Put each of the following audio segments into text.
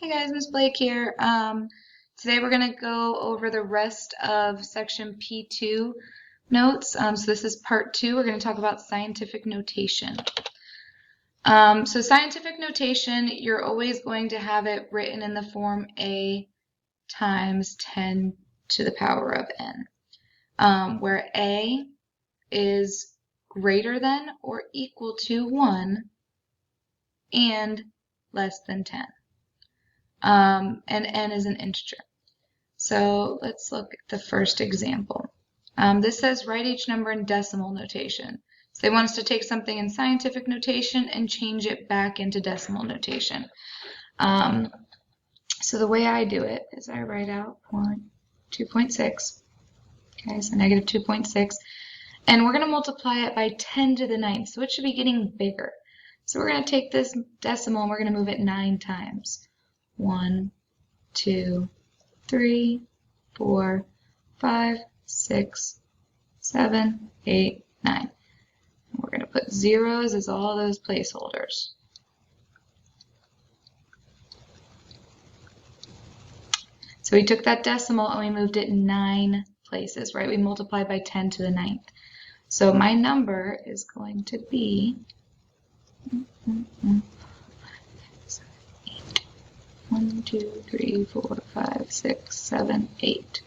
Hey guys, Miss Blake here. Today we're going to go over the rest of section P2 notes. So this is part 2. We're going to talk about scientific notation. So scientific notation, you're always going to have it written in the form A times 10 to the power of n, where A is greater than or equal to 1 and less than 10. And n is an integer. So let's look at the first example. This says write each number in decimal notation. So they want us to take something in scientific notation and change it back into decimal notation. So the way I do it is I write out 2.6. Okay, so negative 2.6. And we're going to multiply it by 10 to the 9th. So it should be getting bigger. So we're going to take this decimal and we're going to move it 9 times. 1, 2, 3, 4, 5, 6, 7, 8, 9. And we're going to put zeros as all those placeholders. So we took that decimal and we moved it 9 places, right? We multiplied by 10 to the 9th. So my number is going to be 1, 2, 3, 4, 5, 6, 7, 8.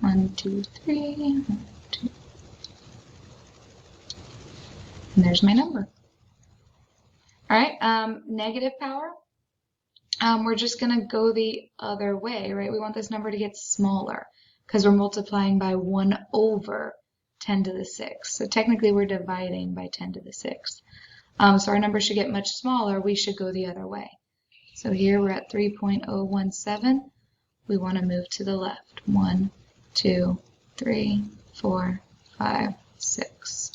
1, 2, 3, 1, 2. And there's my number. All right, negative power. We're just going to go the other way, right? We want this number to get smaller because we're multiplying by 1 over 10 to the 6th. So technically we're dividing by 10 to the 6th. So our number should get much smaller. We should go the other way. So here we're at 3.017. We want to move to the left. 1, 2, 3, 4, 5, 6.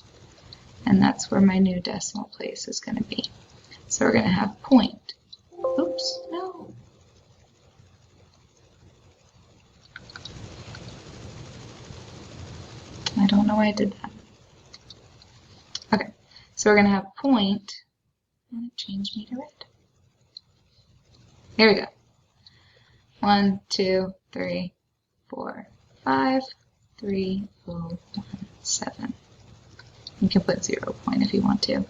And that's where my new decimal place is going to be. So we're going to have point. Oops, no. I don't know why I did that. Okay, so we're going to have point, and it changed me to red. Here we go. 1, 2, 3, 4, 5, 3, 0, 1, 7. You can put 0 point if you want to.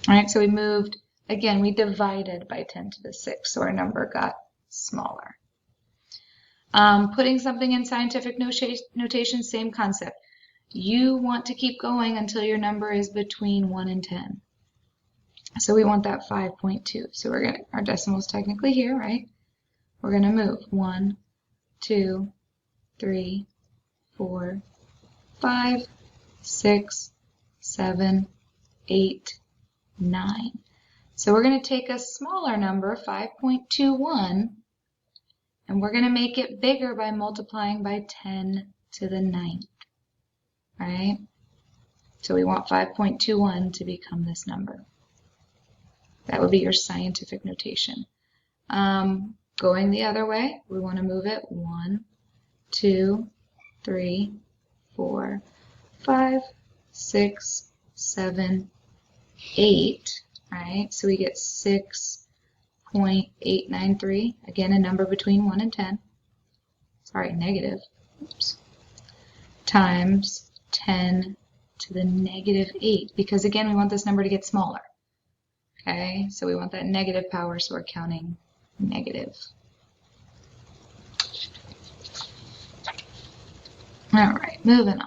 All right, so we moved, again, we divided by 10 to the 6th, so our number got smaller. Putting something in scientific notation, same concept. You want to keep going until your number is between 1 and 10. So we want that 5.2. So we're going to, our decimal is technically here, right? We're going to move 1, 2, 3, 4, 5, 6, 7, 8, 9. So we're going to take a smaller number, 5.21, and we're going to make it bigger by multiplying by 10 to the 9th, right? So we want 5.21 to become this number. That would be your scientific notation. Going the other way, we want to move it 1, 2, 3, 4, 5, 6, 7, 8, right? So we get 6.893, again a number between 1 and 10, sorry, negative, oops, times 10 to the negative 8, because again we want this number to get smaller. Okay, so we want that negative power, so we're counting negative. All right, moving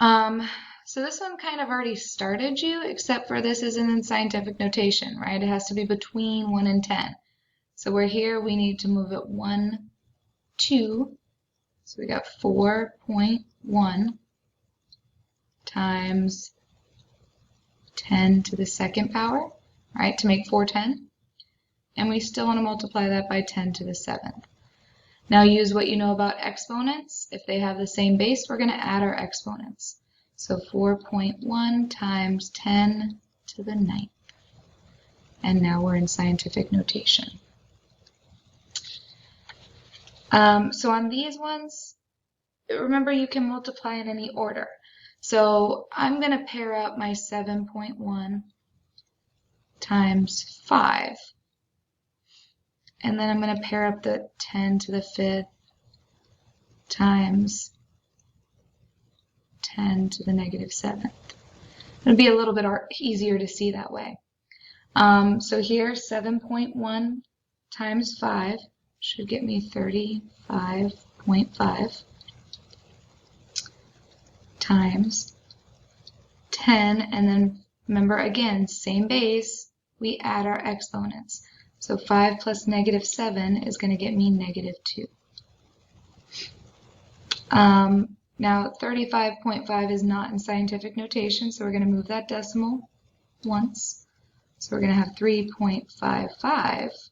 on. So this one kind of already started you, except for this isn't in scientific notation, right? It has to be between 1 and 10. So we're here, we need to move it 1, 2. So we got 4.1 times 10 to the 2nd power, right, to make 410. And we still want to multiply that by 10 to the 7th. Now use what you know about exponents. If they have the same base, we're going to add our exponents. So 4.1 times 10 to the 9th. And now we're in scientific notation. So on these ones, remember you can multiply in any order. So I'm going to pair up my 7.1 times 5. And then I'm going to pair up the 10 to the 5th times 10 to the negative 7th. It'll be a little bit easier to see that way. So here, 7.1 times 5 should get me 35.5 times 10, and then remember again, same base, we add our exponents. So 5 plus negative 7 is going to get me negative 2. Now 35.5 is not in scientific notation, so we're going to move that decimal once. So we're going to have 3.55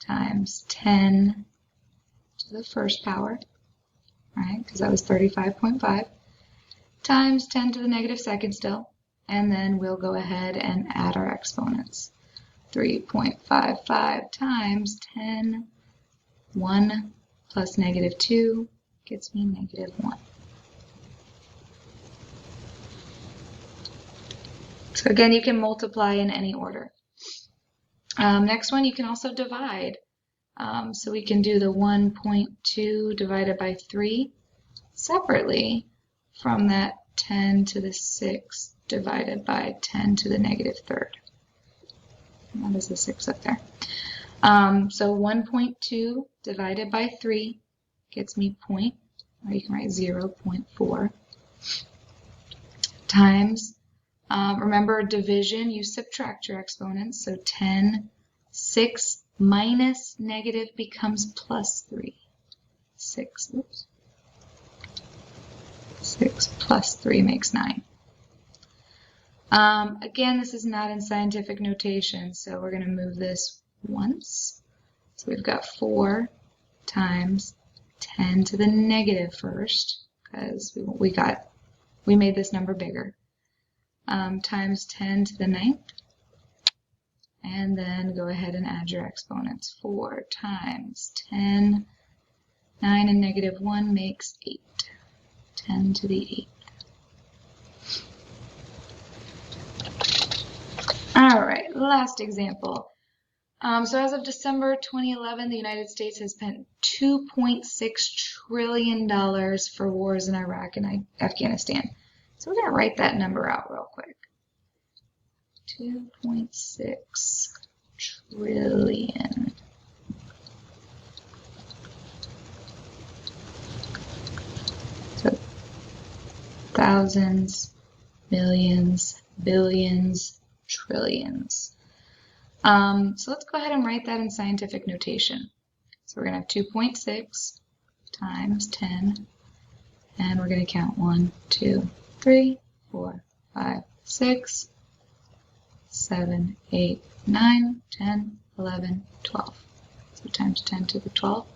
times 10 to the first power, right? Because that was 35.5, times 10 to the negative second still. And then we'll go ahead and add our exponents. 3.55 times 10, 1 plus negative 2 gets me negative 1. So again, you can multiply in any order. Next one, you can also divide. So we can do the 1.2 divided by 3 separately from that 10 to the 6th divided by 10 to the negative 3rd. That is the 6 up there. So 1.2 divided by 3 gets me or you can write 0.4 times, remember division, you subtract your exponents, so 10, 6 minus negative becomes plus 3. 6 plus 3 makes 9. Again, this is not in scientific notation, so we're going to move this once. So we've got 4 times 10 to the negative first, because we made this number bigger, times 10 to the 9th, and then go ahead and add your exponents. 4 times 10, 9 and negative 1 makes 8, 10 to the 8th. All right, last example. So as of December 2011, the United States has spent $2.6 trillion for wars in Iraq and Afghanistan. So we're going to write that number out real quick. 2.6 trillion. So thousands, millions, billions, trillions. So let's go ahead and write that in scientific notation. So we're going to have 2.6 times 10, and we're going to count 1, 2, 3, 4, 5, 6, 7, 8, 9, 10, 11, 12. So times 10 to the 12. All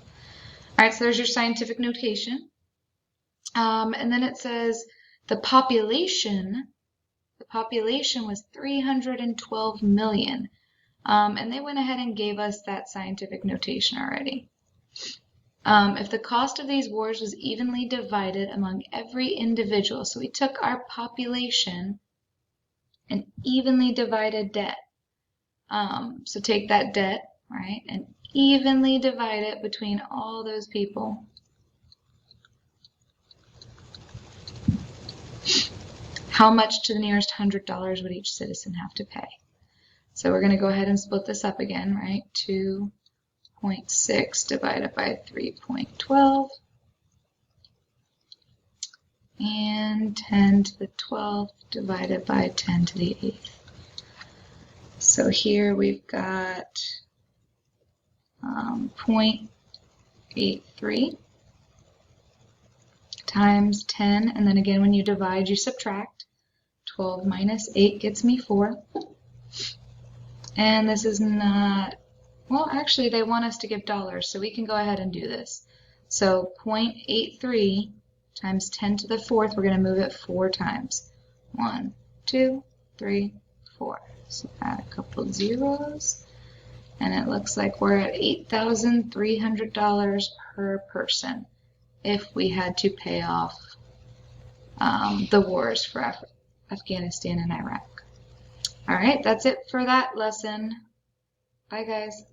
right, so there's your scientific notation. And then it says the population was 312 million. And they went ahead and gave us that scientific notation already. If the cost of these wars was evenly divided among every individual, so we took our population and evenly divided debt. So take that debt, right, and evenly divide it between all those people. How much to the nearest $100 would each citizen have to pay? So we're going to go ahead and split this up again, right? 2.6 divided by 3.12 and 10 to the 12th divided by 10 to the 8th. So here we've got 0.83 times 10, and then again when you divide you subtract. 12 minus 8 gets me 4. And this is not, well, actually they want us to give dollars, so we can go ahead and do this. So 0.83 times 10 to the 4th, we're going to move it 4 times. 1, 2, 3, 4. So add a couple of zeros, and it looks like we're at $8,300 per person if we had to pay off the wars for Afghanistan and Iraq. All right. right, that's it for that lesson. Bye, guys.